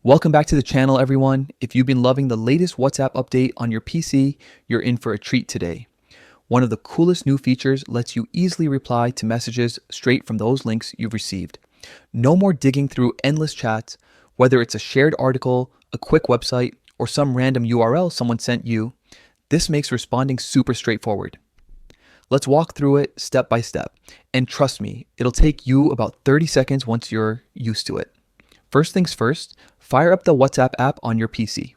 Welcome back to the channel, everyone. If you've been loving the latest WhatsApp update on your PC, you're in for a treat today. One of the coolest new features lets you easily reply to messages straight from those links you've received. No more digging through endless chats, whether it's a shared article, a quick website, or some random URL someone sent you. This makes responding super straightforward. Let's walk through it step by step. And trust me, it'll take you about 30 seconds once you're used to it. First things first, fire up the WhatsApp app on your PC.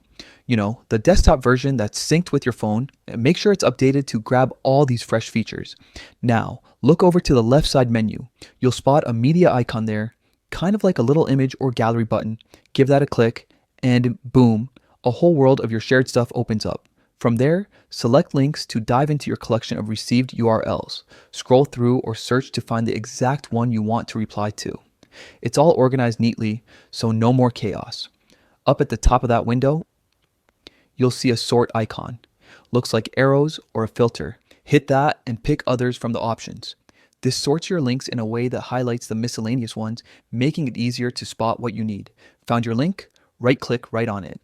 You know, the desktop version that's synced with your phone, and make sure it's updated to grab all these fresh features. Now, look over to the left side menu. You'll spot a media icon there, kind of like a little image or gallery button. Give that a click, and boom, a whole world of your shared stuff opens up. From there, select links to dive into your collection of received URLs. Scroll through or search to find the exact one you want to reply to. It's all organized neatly, so no more chaos. Up at the top of that window, you'll see a sort icon. Looks like arrows or a filter. Hit that and pick others from the options. This sorts your links in a way that highlights the miscellaneous ones, making it easier to spot what you need. Found your link? Right-click right on it.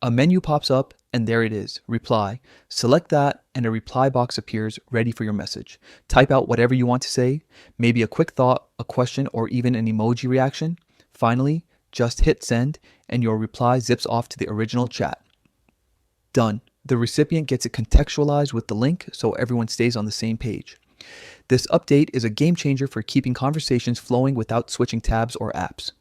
A menu pops up and there it is, reply. Select that and a reply box appears ready for your message. Type out whatever you want to say, maybe a quick thought, a question, or even an emoji reaction. Finally, just hit send and your reply zips off to the original chat. Done. The recipient gets it contextualized with the link so everyone stays on the same page. This update is a game changer for keeping conversations flowing without switching tabs or apps.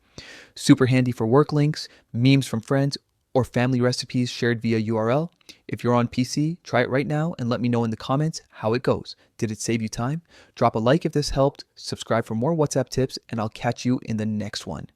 Super handy for work links, memes from friends, or family recipes shared via URL. If you're on PC, try it right now and let me know in the comments how it goes. Did it save you time? Drop a like if this helped, subscribe for more WhatsApp tips, and I'll catch you in the next one.